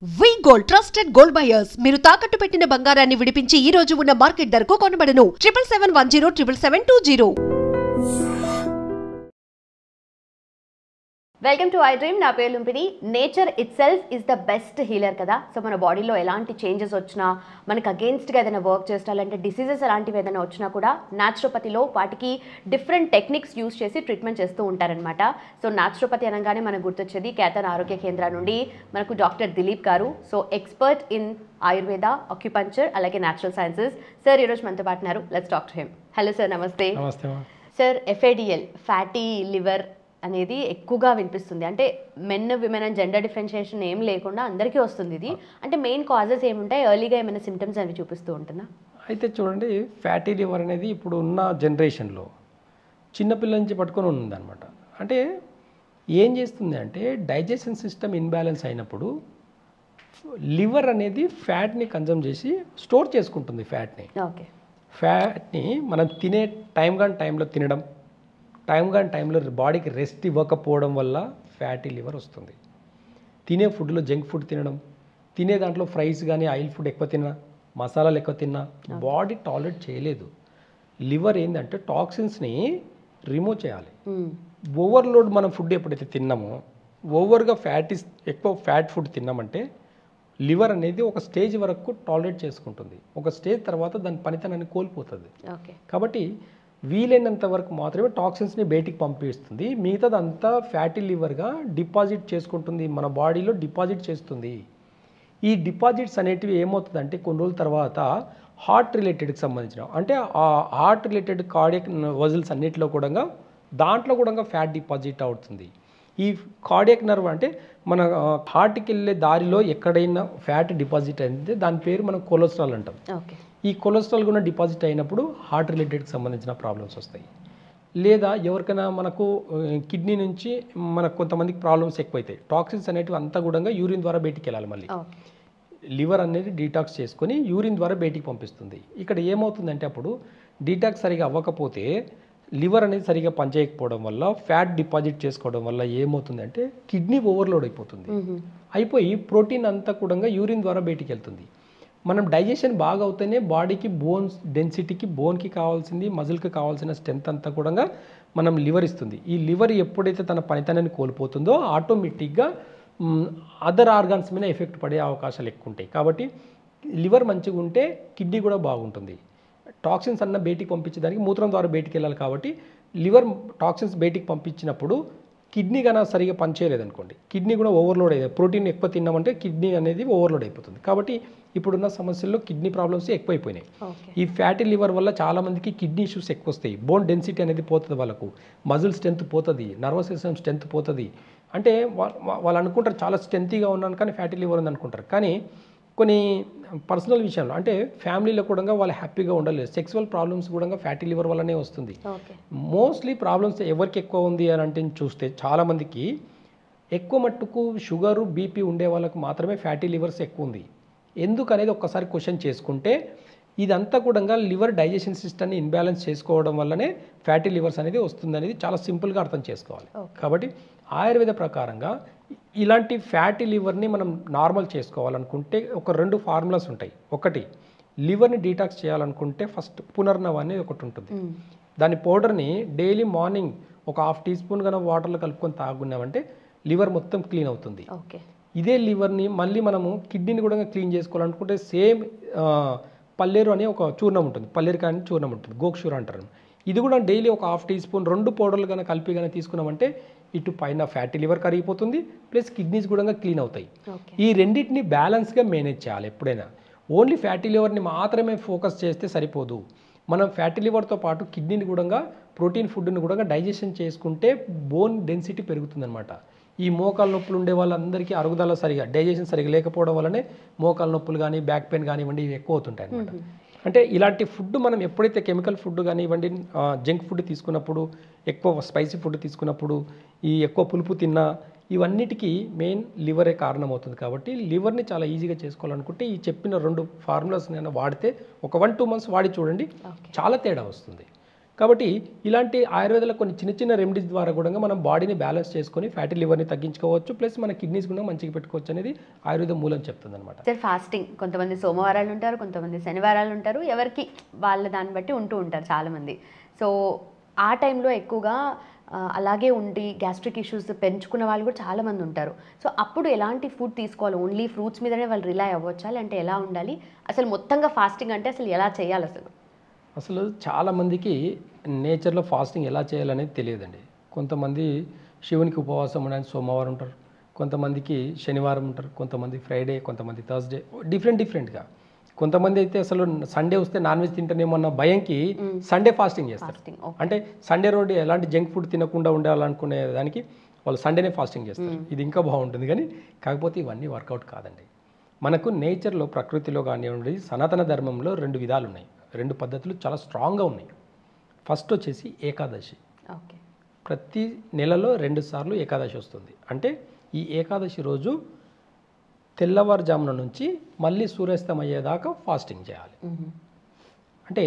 వి gold trusted gold buyers మీరు తాకట్టు పెట్టిన బంగారాన్ని విడిపించి ఈ రోజు ఉన్న మార్కెట్ ధరకు కొనబడను 7771077720. Welcome to I dream. నా పేరు Lumpini. Nature itself is the best healer కదా. సో మన బాడీలో ఎలాంటి చేంజెస్ వచ్చినా, మనకు అగేన్స్ట్గా ఏదైనా వర్క్ చేస్తాలంటే డిసీజెస్ అలాంటివి ఏదైనా వచ్చినా కూడా న్యాచురోపతిలో వాటికి డిఫరెంట్ టెక్నిక్స్ యూస్ చేసి ట్రీట్మెంట్ చేస్తూ ఉంటారనమాట. సో న్యాచురోపతి అనగానే మనకు గుర్తొచ్చేది కేతన్ ఆరోగ్య కేంద్ర నుండి మనకు డాక్టర్ దిలీప్ గారు. So expert in Ayurveda, acupuncture, అలాగే న్యాచురల్ సైన్సెస్. సార్ ఈరోజు మనతో పాటు ఉన్నారు. Let's talk to him. Hello sir, నమస్తే. సార్, FADL ఫ్యాటీ లివర్ అనేది ఎక్కువగా వినిపిస్తుంది. అంటే men women and gender differentiation ఏం లేకుండా అందరికీ వస్తుంది ఇది. అంటే మెయిన్ కాజెస్ ఏముంటాయి? ఎర్లీగా ఏమైనా సిమ్టమ్స్ అవి చూపిస్తూ ఉంటుందా? అయితే చూడండి, ఫ్యాటీ లివర్ అనేది ఇప్పుడు ఉన్న జనరేషన్లో చిన్నపిల్లల నుంచి పట్టుకొని ఉందన్నమాట. అంటే ఏం చేస్తుంది అంటే డైజెషన్ సిస్టమ్ ఇన్బ్యాలెన్స్ అయినప్పుడు లివర్ అనేది ఫ్యాట్ని కన్జ్యూమ్ చేసి స్టోర్ చేసుకుంటుంది. ఫ్యాట్ని మనం తినే టైంలో తినడం, టైంలో బాడీకి రెస్ట్ ఇవ్వకపోవడం వల్ల ఫ్యాటీ లివర్ వస్తుంది. తినే ఫుడ్లో జంక్ ఫుడ్ తినడం, తినే దాంట్లో ఫ్రైస్ కానీ ఆయిల్ ఫుడ్ ఎక్కువ తిన్నా, మసాలాలు ఎక్కువ తిన్నా బాడీ టాలరేట్ చేయలేదు. లివర్ ఏంటంటే టాక్సిన్స్ని రిమూవ్ చేయాలి. ఓవర్లోడ్ మనం ఫుడ్ ఎప్పుడైతే తిన్నామో, ఓవర్గా ఎక్కువ ఫ్యాట్ ఫుడ్ తిన్నామంటే లివర్ అనేది ఒక స్టేజ్ వరకు టాలరేట్ చేసుకుంటుంది. ఒక స్టేజ్ తర్వాత దాని పనితనాన్ని కోల్పోతుంది. కాబట్టి వీలైనంత వరకు మాత్రమే టాక్సిన్స్ని బయటికి పంపిస్తుంది. మిగతాదంతా ఫ్యాటీ లివర్గా డిపాజిట్ చేసుకుంటుంది, మన బాడీలో డిపాజిట్ చేస్తుంది. ఈ డిపాజిట్స్ అనేటివి ఏమవుతుందంటే కొన్ని రోజుల తర్వాత హార్ట్ రిలేటెడ్కి సంబంధించిన, అంటే ఆ హార్ట్ రిలేటెడ్ కార్డియక్ వజల్స్ అన్నిటిలో కూడా దాంట్లో కూడా ఫ్యాట్ డిపాజిట్ అవుతుంది. ఈ కార్డియక్ నర్వ్ అంటే మన హార్ట్కి వెళ్ళే దారిలో ఎక్కడైనా ఫ్యాట్ డిపాజిట్ అయితే దాని పేరు మనం కొలెస్ట్రాల్ అంటాం. ఈ కొలెస్ట్రాల్ కూడా డిపాజిట్ అయినప్పుడు హార్ట్ రిలేటెడ్కి సంబంధించిన ప్రాబ్లమ్స్ వస్తాయి. లేదా ఎవరికైనా మనకు కిడ్నీ నుంచి మనకు కొంతమందికి ప్రాబ్లమ్స్ ఎక్కువైతాయి. టాక్సిన్స్ అనేటివి అంతా కూడా యూరిన్ ద్వారా బయటికి వెళ్ళాలి. మళ్ళీ లివర్ అనేది డీటాక్స్ చేసుకొని యూరిన్ ద్వారా బయటికి పంపిస్తుంది. ఇక్కడ ఏమవుతుందంటే అప్పుడు డీటాక్స్ సరిగా అవ్వకపోతే లివర్ అనేది సరిగా పనిచేయకపోవడం వల్ల ఫ్యాట్ డిపాజిట్ చేసుకోవడం వల్ల ఏమవుతుందంటే కిడ్నీ ఓవర్లోడ్ అయిపోయి ప్రోటీన్ అంతా కూడా యూరిన్ ద్వారా బయటికి వెళ్తుంది. మనం డైజెషన్ బాగా అవుతేనే బాడీకి బోన్స్ డెన్సిటీకి, బోన్కి కావాల్సింది, మజిల్కి కావాల్సిన స్ట్రెంత్ అంతా కూడా మనం లివర్ ఇస్తుంది. ఈ లివర్ ఎప్పుడైతే తన పనితనాన్ని కోల్పోతుందో ఆటోమేటిక్గా అదర్ ఆర్గాన్స్ మీద ఎఫెక్ట్ పడే అవకాశాలు ఎక్కువ ఉంటాయి. కాబట్టి లివర్ మంచిగా ఉంటే కిడ్నీ కూడా బాగుంటుంది. టాక్సిన్స్ అన్న బయటికి పంపించడానికి మూత్రం ద్వారా బయటికి వెళ్ళాలి. కాబట్టి లివర్ టాక్సిన్స్ బయటికి పంపించినప్పుడు కిడ్నీ కన్నా సరిగా పనిచేయలేదనుకోండి, కిడ్నీ కూడా ఓవర్లోడ్ అయ్యేది. ప్రోటీన్ ఎక్కువ తిన్నామంటే కిడ్నీ అనేది ఓవర్లోడ్ అయిపోతుంది. కాబట్టి ఇప్పుడున్న సమస్యల్లో కిడ్నీ ప్రాబ్లమ్స్ ఎక్కువైపోయినాయి. ఈ ఫ్యాటీ లివర్ వల్ల చాలామందికి కిడ్నీ ఇష్యూస్ ఎక్కువ వస్తాయి. బోన్ డెన్సిటీ అనేది పోతుంది, వాళ్ళకు మజిల్ స్ట్రెంత్ పోతుంది, నర్వస్ సిస్టమ్ స్ట్రెంత్ పోతుంది. అంటే వాళ్ళు అనుకుంటారు చాలా స్ట్రెంతీగా ఉన్నాను కానీ ఫ్యాటీ లివర్ ఉంది అనుకుంటారు. కానీ కొన్ని పర్సనల్ విషయంలో అంటే ఫ్యామిలీలో కూడా వాళ్ళు హ్యాపీగా ఉండలేదు. సెక్సువల్ ప్రాబ్లమ్స్ కూడా ఫ్యాటీ లివర్ వల్లనే వస్తుంది. మోస్ట్లీ ప్రాబ్లమ్స్ ఎవరికి ఎక్కువ ఉంది అని అంటే చూస్తే చాలామందికి ఎక్కువ మట్టుకు షుగరు, బీపీ ఉండే వాళ్ళకు మాత్రమే ఫ్యాటీ లివర్స్ ఎక్కువ ఉంది. ఎందుకు అనేది ఒక్కసారి క్వశ్చన్ చేసుకుంటే ఇదంతా కూడా లివర్ డైజెషన్ సిస్టమ్ని ఇన్బ్యాలెన్స్ చేసుకోవడం వల్లనే ఫ్యాటీ లివర్స్ అనేది వస్తుంది అనేది చాలా సింపుల్గా అర్థం చేసుకోవాలి. కాబట్టి ఆయుర్వేద ప్రకారంగా ఇలాంటి ఫ్యాటీ లివర్ని మనం నార్మల్ చేసుకోవాలనుకుంటే ఒక 2 ఫార్ములాస్ ఉంటాయి. ఒకటి, లివర్ని డీటాక్స్ చేయాలనుకుంటే ఫస్ట్ పునర్నవ అనేది ఒకటి ఉంటుంది. దాని పౌడర్ని డైలీ మార్నింగ్ ఒక 1/2 టీ స్పూన్ కన్నా వాటర్లో కలుపుకొని తాగున్నామంటే లివర్ మొత్తం క్లీన్ అవుతుంది. ఇదే లివర్ని మళ్ళీ మనము కిడ్నీని కూడా క్లీన్ చేసుకోవాలనుకుంటే సేమ్ పల్లేరు అనే ఒక చూర్ణం ఉంటుంది, పల్లేరు కానీ చూర్ణం ఉంటుంది, గోక్షూర అంటారు. ఇది కూడా డైలీ ఒక 1/2 టీ స్పూన్ 2 పౌడర్లు కానీ కలిపి కానీ తీసుకున్నామంటే ఇటు పైన ఫ్యాటీ లివర్ కరిగిపోతుంది, ప్లస్ కిడ్నీస్ కూడా క్లీన్ అవుతాయి. ఈ రెండింటిని బ్యాలెన్స్గా మేనేజ్ చేయాలి. ఎప్పుడైనా ఓన్లీ ఫ్యాటీ లివర్ని మాత్రమే ఫోకస్ చేస్తే సరిపోదు. మనం ఫ్యాటీ లివర్తో పాటు కిడ్నీని కూడా ప్రోటీన్ ఫుడ్ని కూడా డైజెషన్ చేసుకుంటే బోన్ డెన్సిటీ పెరుగుతుందన్నమాట. ఈ మోకాల నొప్పులు ఉండే వాళ్ళందరికీ అరుగుదల సరిగా, డైజెషన్ సరిగా లేకపోవడం వల్లనే మోకాల నొప్పులు కానీ బ్యాక్ పెయిన్ కానివ్వండి ఇవి ఎక్కువ అవుతుంటాయి అన్నమాట. అంటే ఇలాంటి ఫుడ్ మనం ఎప్పుడైతే కెమికల్ ఫుడ్ కానివ్వండి, జంక్ ఫుడ్ తీసుకున్నప్పుడు, ఎక్కువ స్పైసీ ఫుడ్ తీసుకున్నప్పుడు, ఈ ఎక్కువ పులుపు తిన్నా ఇవన్నిటికీ మెయిన్ లివరే కారణం అవుతుంది. కాబట్టి లివర్ని చాలా ఈజీగా చేసుకోవాలనుకుంటే ఈ చెప్పిన 2 ఫార్ములాస్ నేను వాడితే ఒక 1-2 మంత్స్ వాడి చూడండి, చాలా తేడా వస్తుంది. కాబట్టి ఇలాంటి ఆయుర్వేదంలో కొన్ని చిన్న చిన్న రెమెడీస్ ద్వారా కూడా మనం బాడీని బ్యాలెన్స్ చేసుకొని ఫ్యాటీ లివర్ని తగ్గించుకోవచ్చు, ప్లస్ మన కిడ్నీస్ కూడా మంచిగా పెట్టుకోవచ్చు అనేది ఆయుర్వేదం మూలం చెప్తుంది అనమాట. సార్ ఫాస్టింగ్ కొంతమంది సోమవారాలు ఉంటారు, కొంతమంది శనివారాలు ఉంటారు, ఎవరికి వాళ్ళ దాన్ని బట్టి ఉంటూ ఉంటారు చాలామంది. సో ఆ టైంలో ఎక్కువగా అలాగే ఉండి గ్యాస్ట్రిక్ ఇష్యూస్ పెంచుకున్న వాళ్ళు కూడా చాలామంది ఉంటారు. సో అప్పుడు ఎలాంటి ఫుడ్ తీసుకోవాలి? ఓన్లీ ఫ్రూట్స్ మీదనే వాళ్ళు రిలై అవ్వచ్చా, అంటే ఎలా ఉండాలి అసలు? మొత్తంగా ఫాస్టింగ్ అంటే అసలు ఎలా చేయాలి అసలు చాలామందికి నేచర్లో ఫాస్టింగ్ ఎలా చేయాలనేది తెలియదండి. కొంతమంది శివునికి ఉపవాసం ఉండడానికి సోమవారం ఉంటారు, కొంతమందికి శనివారం ఉంటారు, కొంతమంది ఫ్రైడే, కొంతమంది థర్స్డే, డిఫరెంట్గా. కొంతమంది అయితే అసలు సండే వస్తే నాన్ వెజ్ తింటానేమన్న భయంకి సండే ఫాస్టింగ్ చేస్తారు. అంటే సండే రోజు ఎలాంటి జంక్ ఫుడ్ తినకుండా ఉండాలనుకునే దానికి వాళ్ళు సండేనే ఫాస్టింగ్ చేస్తారు. ఇది ఇంకా బాగుంటుంది, కానీ కాకపోతే ఇవన్నీ వర్కౌట్ కాదండి. మనకు నేచర్లో, ప్రకృతిలో కానివ్వండి, సనాతన ధర్మంలో 2 విధాలు ఉన్నాయి, 2 పద్ధతులు చాలా స్ట్రాంగ్గా ఉన్నాయి. ఫస్ట్ వచ్చేసి ఏకాదశి. ప్రతి నెలలో 2 సార్లు ఏకాదశి వస్తుంది. అంటే ఈ ఏకాదశి రోజు తెల్లవారుజామున నుంచి మళ్ళీ సూర్యాస్తం అయ్యేదాకా ఫాస్టింగ్ చేయాలి. అంటే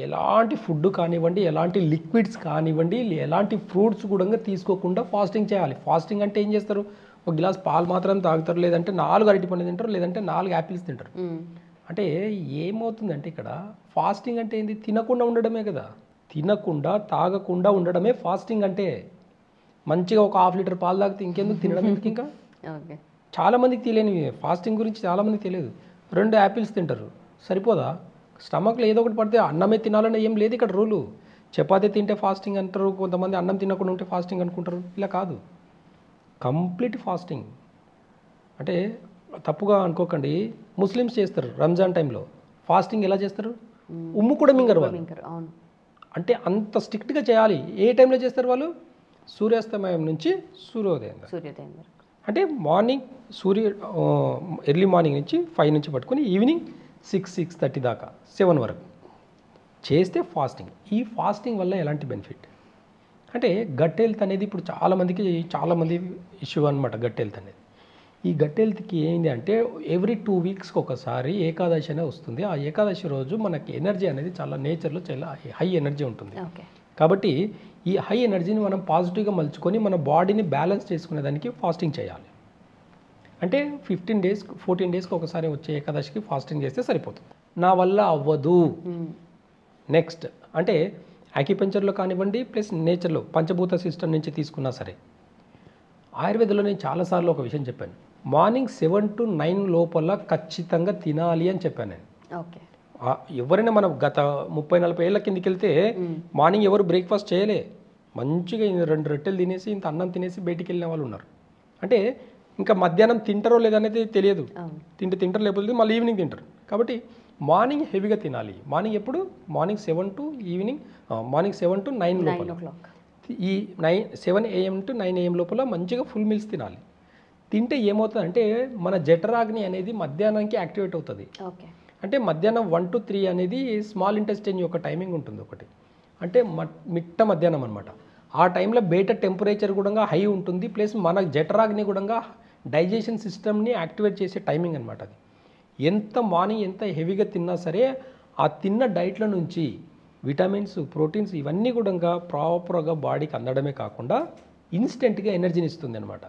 ఎలాంటి ఫుడ్ కానివ్వండి, ఎలాంటి లిక్విడ్స్ కానివ్వండి, ఎలాంటి ఫ్రూట్స్ కూడా తీసుకోకుండా ఫాస్టింగ్ చేయాలి. ఫాస్టింగ్ అంటే ఏం చేస్తారు? ఒక గ్లాస్ పాలు మాత్రం తాగుతారు, లేదంటే 4 అరటిపండ్లు తింటారు, లేదంటే 4 యాపిల్స్ తింటారు. అంటే ఏమవుతుందంటే ఇక్కడ ఫాస్టింగ్ అంటే ఏంది? తినకుండా ఉండడమే కదా. తినకుండా తాగకుండా ఉండడమే ఫాస్టింగ్ అంటే. మంచిగా ఒక 1/2 లీటర్ పాలు తాగితే ఇంకెందుకు తినడం ఎందుకు? ఇంకా చాలామందికి తెలియని ఫాస్టింగ్ గురించి చాలామందికి తెలియదు. 2 యాపిల్స్ తింటారు, సరిపోదా? స్టమక్లో ఏదో ఒకటి పడితే అన్నమే తినాలని ఏం లేదు ఇక్కడ రూలు. చపాతీ తింటే ఫాస్టింగ్ అంటారు, కొంతమంది అన్నం తినకుండా ఉంటే ఫాస్టింగ్ అనుకుంటారు. ఇలా కాదు, కంప్లీట్ ఫాస్టింగ్. అంటే తప్పుగా అనుకోకండి, ముస్లిమ్స్ చేస్తారు రంజాన్ టైంలో ఫాస్టింగ్. ఎలా చేస్తారు? ఉమ్ము కూడా మింగరు వాళ్ళు. అంటే అంత స్ట్రిక్ట్గా చేయాలి. ఏ టైంలో చేస్తారు వాళ్ళు? సూర్యాస్తమయం నుంచి సూర్యోదయం. అంటే మార్నింగ్ ఎర్లీ మార్నింగ్ నుంచి 5 నుంచి పట్టుకొని ఈవినింగ్ 6-6:30 దాకా 7 వరకు చేస్తే ఫాస్టింగ్. ఈ ఫాస్టింగ్ వల్ల ఎలాంటి బెనిఫిట్ అంటే గట్ హెల్త్ అనేది ఇప్పుడు చాలామంది ఇష్యూ అనమాట. గట్ హెల్త్ అనేది, ఈ గట్ హెల్త్కి ఏంటి అంటే ఎవ్రీ 2 వీక్స్కి ఒకసారి ఏకాదశి అనేది వస్తుంది. ఆ ఏకాదశి రోజు మనకి ఎనర్జీ అనేది చాలా నేచర్లో చాలా హై ఎనర్జీ ఉంటుంది. కాబట్టి ఈ హై ఎనర్జీని మనం పాజిటివ్గా మలుచుకొని మన బాడీని బ్యాలెన్స్ చేసుకునేదానికి ఫాస్టింగ్ చేయాలి. అంటే 15 డేస్ 14 డేస్కి ఒకసారి వచ్చే ఏకాదశికి ఫాస్టింగ్ చేస్తే సరిపోతుంది. నా వల్ల అవ్వదు. నెక్స్ట్ అంటే యాక్యుపంచర్లో కానివ్వండి, ప్లస్ నేచర్లో పంచభూత సిస్టమ్ నుంచి తీసుకున్నా సరే, ఆయుర్వేదంలో నేను చాలాసార్లు ఒక విషయం చెప్పాను. మార్నింగ్ 7 to 9 లోపల ఖచ్చితంగా తినాలి అని చెప్పాను నేను. ఎవరైనా మనం గత 30-40 ఏళ్ళ కిందికి వెళ్తే మార్నింగ్ ఎవరు బ్రేక్ఫాస్ట్ చేయలే. మంచిగా 2 రొట్టెలు తినేసి ఇంత అన్నం తినేసి బయటికి వెళ్ళిన వాళ్ళు ఉన్నారు. అంటే ఇంకా మధ్యాహ్నం తింటారో లేదనేది తెలియదు. తింటారు, లేకపోతే మళ్ళీ ఈవినింగ్ తింటారు. కాబట్టి మార్నింగ్ హెవీగా తినాలి. మార్నింగ్ ఎప్పుడు? మార్నింగ్ 7 to 9 లోపల. ఈ 7 AM to 9 AM లోపల మంచిగా ఫుల్ మీల్స్ తినాలి. తింటే ఏమవుతుందంటే మన జఠరాగ్ని అనేది మధ్యాహ్నానికి యాక్టివేట్ అవుతుంది. అంటే మధ్యాహ్నం 1 to 3 అనేది స్మాల్ ఇంటెస్టైన్ యొక్క టైమింగ్ ఉంటుంది ఒకటి. అంటే మిట్ట మధ్యాహ్నం అనమాట. ఆ టైంలో బయట టెంపరేచర్ కూడా హై ఉంటుంది, ప్లస్ మన జఠరాగ్ని కూడా డైజెషన్ సిస్టమ్ని యాక్టివేట్ చేసే టైమింగ్ అనమాట అది. మార్నింగ్ ఎంత హెవీగా తిన్నా సరే ఆ తిన్న డైట్లో నుంచి విటమిన్స్, ప్రోటీన్స్ ఇవన్నీ కూడా ప్రాపర్గా బాడీకి అందడమే కాకుండా ఇన్స్టెంట్గా ఎనర్జీని ఇస్తుంది అనమాట.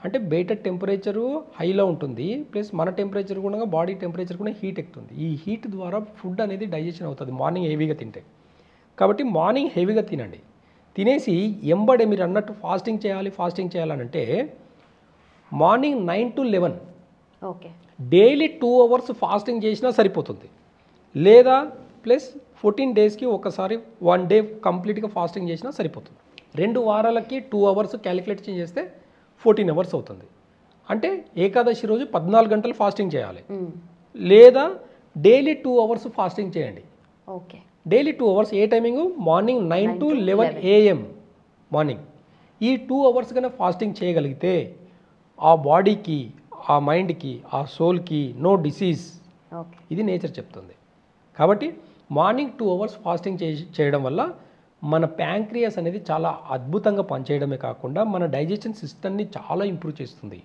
అంటే బయట టెంపరేచరు హైలో ఉంటుంది, ప్లస్ మన టెంపరేచర్ కూడా బాడీ టెంపరేచర్ కూడా హీట్ ఎక్కుతుంది. ఈ హీట్ ద్వారా ఫుడ్ అనేది డైజెషన్ అవుతుంది మార్నింగ్ హెవీగా తింటే. కాబట్టి మార్నింగ్ హెవీగా తినండి. తినేసి ఎంబడే మీరు అన్నట్టు ఫాస్టింగ్ చేయాలంటే morning 9 to 11 daily 2 hours fasting చేసినా సరిపోతుంది. లేదా ప్లస్ 14 డేస్కి ఒకసారి 1 డే కంప్లీట్గా ఫాస్టింగ్ చేసినా సరిపోతుంది. 2 వారాలకి 2 hours క్యాలిక్యులేట్ చేస్తే 14 hours అవుతుంది. అంటే ఏకాదశి రోజు 14 గంటలు ఫాస్టింగ్ చేయాలి. లేదా డైలీ 2 hours ఫాస్టింగ్ చేయండి. Daily 2 hours. A timing? Morning 9 to 11 AM morning. ఈ 2 hours కన్నా ఫాస్టింగ్ చేయగలిగితే ఆ బాడీకి, ఆ మైండ్కి, ఆ సోల్కి నో డిసీజ్. ఇది నేచర్ చెప్తుంది. కాబట్టి మార్నింగ్ 2 hours ఫాస్టింగ్ చేయడం వల్ల మన ప్యాంక్రియాస్ అనేది చాలా అద్భుతంగా పనిచేయడమే కాకుండా మన డైజెషన్ సిస్టమ్ని చాలా ఇంప్రూవ్ చేస్తుంది.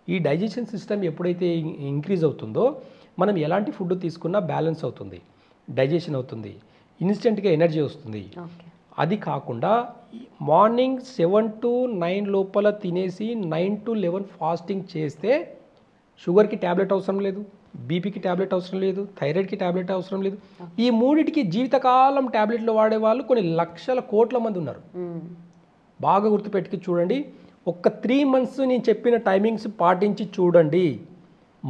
ఈ డైజెషన్ సిస్టమ్ ఎప్పుడైతే ఇంక్రీజ్ అవుతుందో మనం ఎలాంటి ఫుడ్ తీసుకున్నా బ్యాలెన్స్ అవుతుంది, డైజెషన్ అవుతుంది, ఇన్స్టెంట్గా ఎనర్జీ వస్తుంది. అది కాకుండా మార్నింగ్ 7 to 9 లోపల తినేసి 9 to 11 ఫాస్టింగ్ చేస్తే షుగర్కి ట్యాబ్లెట్ అవసరం లేదు, బీపీకి ట్యాబ్లెట్ అవసరం లేదు, థైరాయిడ్కి ట్యాబ్లెట్ అవసరం లేదు. ఈ మూడిటికి జీవితకాలం ట్యాబ్లెట్లు వాడే వాళ్ళు కొన్ని లక్షల కోట్ల మంది ఉన్నారు. బాగా గుర్తుపెట్టుకు చూడండి. ఒక్క 3 months నేను చెప్పిన టైమింగ్స్ పాటించి చూడండి.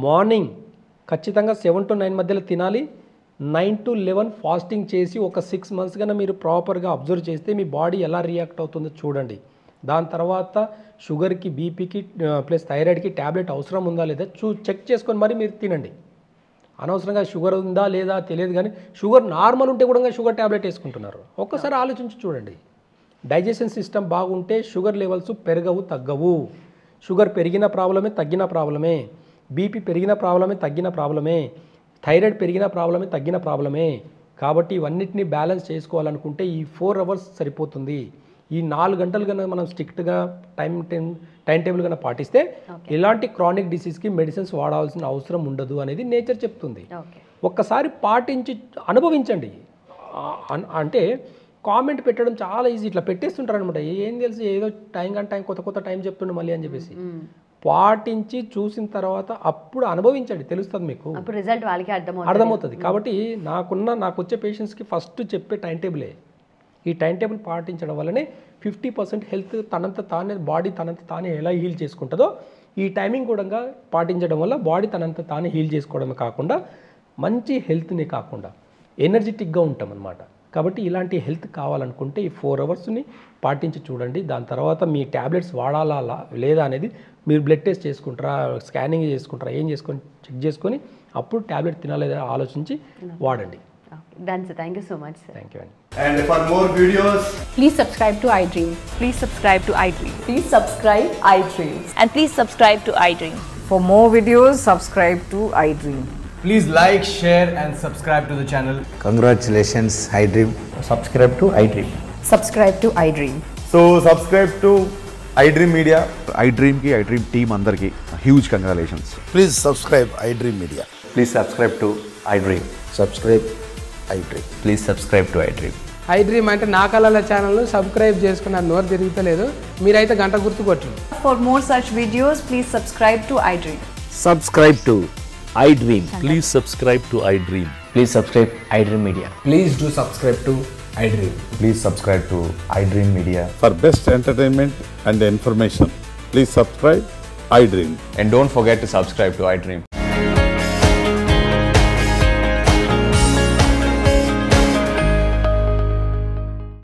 మార్నింగ్ ఖచ్చితంగా 7 to 9 మధ్యలో తినాలి, 9 to 11 ఫాస్టింగ్ చేసి ఒక 6 months కన్నా మీరు ప్రాపర్గా అబ్జర్వ్ చేస్తే మీ బాడీ ఎలా రియాక్ట్ అవుతుందో చూడండి. దాని తర్వాత షుగర్కి, బీపీకి ప్లస్ థైరాయిడ్కి ట్యాబ్లెట్ అవసరం ఉందా లేదా చెక్ చేసుకొని మరి మీరు తినండి. అనవసరంగా షుగర్ ఉందా లేదా తెలియదు, కానీ షుగర్ నార్మల్ ఉంటే కూడా షుగర్ ట్యాబ్లెట్ వేసుకుంటున్నారు. ఒక్కసారి ఆలోచించి చూడండి. డైజెషన్ సిస్టమ్ బాగుంటే షుగర్ లెవెల్స్ పెరగవు, తగ్గవు. షుగర్ పెరిగిన ప్రాబ్లమే, తగ్గిన ప్రాబ్లమే. బీపీ పెరిగిన ప్రాబ్లమే, తగ్గిన ప్రాబ్లమే. థైరాయిడ్ పెరిగిన ప్రాబ్లమే, తగ్గిన ప్రాబ్లమే. కాబట్టి ఇవన్నిటిని బ్యాలెన్స్ చేసుకోవాలనుకుంటే ఈ 4 hours సరిపోతుంది. ఈ 4 గంటలు కన్నా మనం స్ట్రిక్ట్గా టైం టేబుల్ కన్నా పాటిస్తే ఎలాంటి క్రానిక్ డిసీజ్కి మెడిసిన్స్ వాడాల్సిన అవసరం ఉండదు అనేది నేచర్ చెప్తుంది. ఒక్కసారి పాటించి అనుభవించండి. అంటే కామెంట్ పెట్టడం చాలా ఈజీ, ఇట్లా పెట్టేస్తుంటారు అనమాట. ఏం తెలుసు, ఏదో టైం కొత్త టైం చెప్తుండే మళ్ళీ అని చెప్పేసి. పాటించి చూసిన తర్వాత అప్పుడు అనుభవించండి, తెలుస్తుంది మీకు, రిజల్ట్ వాళ్ళకి అర్థమవుతుంది. కాబట్టి నాకు వచ్చే పేషెంట్స్కి ఫస్ట్ చెప్పే టైం టేబులే. ఈ టైం టేబుల్ పాటించడం వల్లనే 50% హెల్త్ బాడీ తనంత తానే ఎలా హీల్ చేసుకుంటుందో ఈ టైమింగ్ కూడా పాటించడం వల్ల బాడీ తనంత తానే హీల్ చేసుకోవడమే కాకుండా మంచి హెల్త్ని కాకుండా ఎనర్జెటిక్గా ఉంటాం అన్నమాట. కాబట్టి ఇలాంటి హెల్త్ కావాలనుకుంటే ఈ 4 hours పాటించి చూడండి. దాని తర్వాత మీ ట్యాబ్లెట్స్ వాడాలా లేదా అనేది మీరు బ్లడ్ టెస్ట్ చేసుకుంటారా, స్కానింగ్ చేసుకుంటారా, ఏం చేసుకొని చెక్ చేసుకొని అప్పుడు ట్యాబ్లెట్ తినాలేదా ఆలోచించి వాడండి. Done, sir. Thank you so much, sir. Thank you. And for more videos, Please subscribe to iDream. Please subscribe to iDream. Please subscribe iDream. And please subscribe to iDream. For more videos, subscribe to iDream. please like, share and subscribe to the channel. Congratulations, iDream. Subscribe to iDream. Subscribe to iDream. So subscribe to iDream Media. iDream team andarki huge congratulations. Please subscribe iDream Media. Please subscribe to iDream. Subscribe iDream. Please subscribe to iDream. iDream అంటే నా కళల ఛానల్ను subscribe చేసుకున్న నోరు తిరుగుతలేదు, మీరైతే గంట గుర్తు కొట్టండి. For more such videos, please subscribe to iDream. Subscribe to iDream. Please subscribe to iDream. Please subscribe iDream Media. Please do subscribe to iDream. Please subscribe to iDream Media. For best entertainment and information, please subscribe iDream. And don't forget to subscribe to iDream.